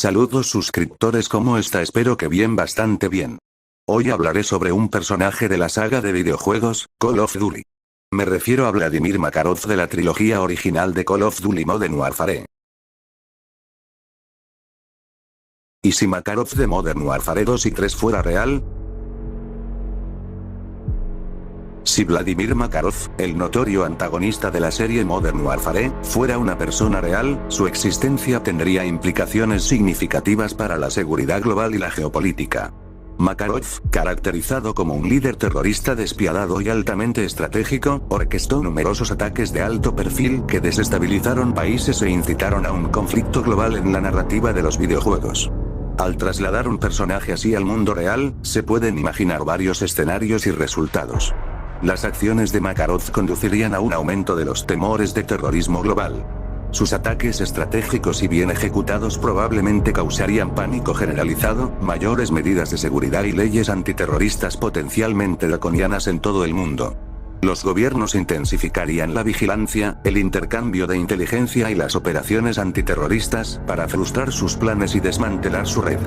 Saludos suscriptores, ¿cómo está? Espero que bien, bastante bien. Hoy hablaré sobre un personaje de la saga de videojuegos, Call of Duty. Me refiero a Vladimir Makarov de la trilogía original de Call of Duty Modern Warfare. ¿Y si Makarov de Modern Warfare 2 y 3 fuera real? Si Vladimir Makarov, el notorio antagonista de la serie Modern Warfare, fuera una persona real, su existencia tendría implicaciones significativas para la seguridad global y la geopolítica. Makarov, caracterizado como un líder terrorista despiadado y altamente estratégico, orquestó numerosos ataques de alto perfil que desestabilizaron países e incitaron a un conflicto global en la narrativa de los videojuegos. Al trasladar un personaje así al mundo real, se pueden imaginar varios escenarios y resultados. Las acciones de Makarov conducirían a un aumento de los temores de terrorismo global. Sus ataques estratégicos y bien ejecutados probablemente causarían pánico generalizado, mayores medidas de seguridad y leyes antiterroristas potencialmente draconianas en todo el mundo. Los gobiernos intensificarían la vigilancia, el intercambio de inteligencia y las operaciones antiterroristas para frustrar sus planes y desmantelar su red.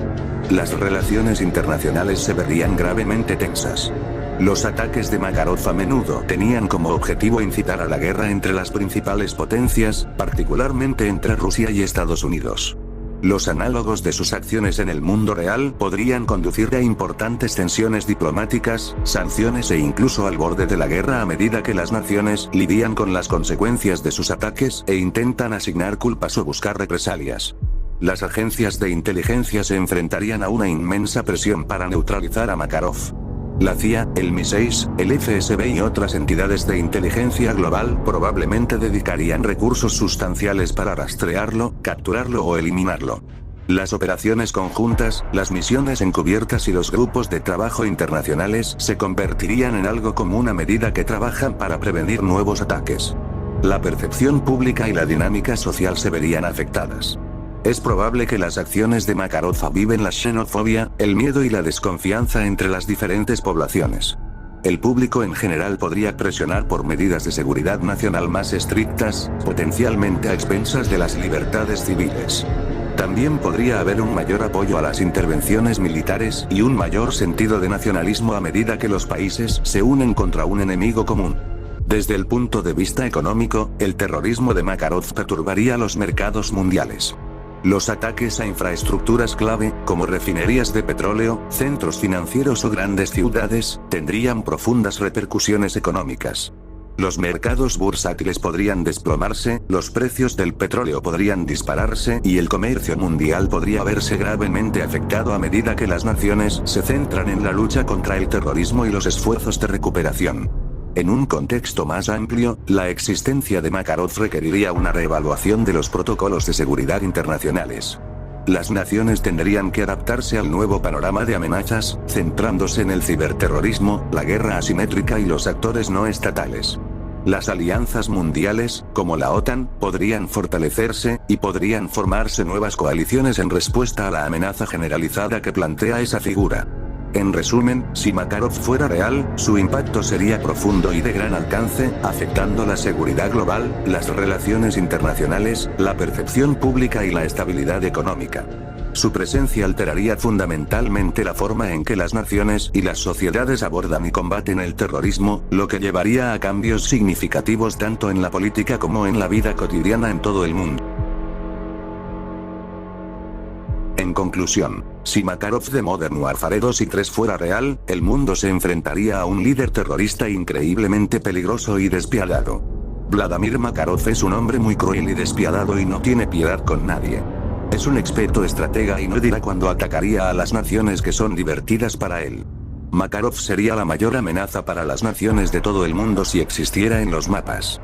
Las relaciones internacionales se verían gravemente tensas. Los ataques de Makarov a menudo tenían como objetivo incitar a la guerra entre las principales potencias, particularmente entre Rusia y Estados Unidos. Los análogos de sus acciones en el mundo real podrían conducir a importantes tensiones diplomáticas, sanciones e incluso al borde de la guerra a medida que las naciones lidian con las consecuencias de sus ataques e intentan asignar culpas o buscar represalias. Las agencias de inteligencia se enfrentarían a una inmensa presión para neutralizar a Makarov. La CIA, el MI6, el FSB y otras entidades de inteligencia global probablemente dedicarían recursos sustanciales para rastrearlo, capturarlo o eliminarlo. Las operaciones conjuntas, las misiones encubiertas y los grupos de trabajo internacionales se convertirían en algo común a medida que trabajan para prevenir nuevos ataques. La percepción pública y la dinámica social se verían afectadas. Es probable que las acciones de Makarov aviven la xenofobia, el miedo y la desconfianza entre las diferentes poblaciones. El público en general podría presionar por medidas de seguridad nacional más estrictas, potencialmente a expensas de las libertades civiles. También podría haber un mayor apoyo a las intervenciones militares y un mayor sentido de nacionalismo a medida que los países se unen contra un enemigo común. Desde el punto de vista económico, el terrorismo de Makarov perturbaría los mercados mundiales. Los ataques a infraestructuras clave, como refinerías de petróleo, centros financieros o grandes ciudades, tendrían profundas repercusiones económicas. Los mercados bursátiles podrían desplomarse, los precios del petróleo podrían dispararse y el comercio mundial podría verse gravemente afectado a medida que las naciones se centran en la lucha contra el terrorismo y los esfuerzos de recuperación. En un contexto más amplio, la existencia de Makarov requeriría una reevaluación de los protocolos de seguridad internacionales. Las naciones tendrían que adaptarse al nuevo panorama de amenazas, centrándose en el ciberterrorismo, la guerra asimétrica y los actores no estatales. Las alianzas mundiales, como la OTAN, podrían fortalecerse, y podrían formarse nuevas coaliciones en respuesta a la amenaza generalizada que plantea esa figura. En resumen, si Makarov fuera real, su impacto sería profundo y de gran alcance, afectando la seguridad global, las relaciones internacionales, la percepción pública y la estabilidad económica. Su presencia alteraría fundamentalmente la forma en que las naciones y las sociedades abordan y combaten el terrorismo, lo que llevaría a cambios significativos tanto en la política como en la vida cotidiana en todo el mundo. En conclusión, si Makarov de Modern Warfare 2 y 3 fuera real, el mundo se enfrentaría a un líder terrorista increíblemente peligroso y despiadado. Vladimir Makarov es un hombre muy cruel y despiadado y no tiene piedad con nadie. Es un experto estratega y no dirá cuando atacaría a las naciones que son divertidas para él. Makarov sería la mayor amenaza para las naciones de todo el mundo si existiera en los mapas.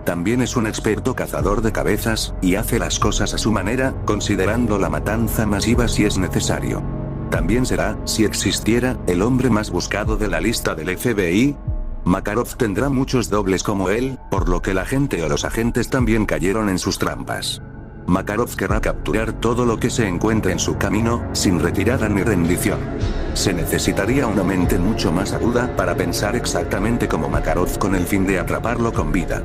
También es un experto cazador de cabezas, y hace las cosas a su manera, considerando la matanza masiva si es necesario. También será, si existiera, el hombre más buscado de la lista del FBI. Makarov tendrá muchos dobles como él, por lo que la gente o los agentes también cayeron en sus trampas. Makarov querrá capturar todo lo que se encuentre en su camino, sin retirada ni rendición. Se necesitaría una mente mucho más aguda para pensar exactamente como Makarov con el fin de atraparlo con vida.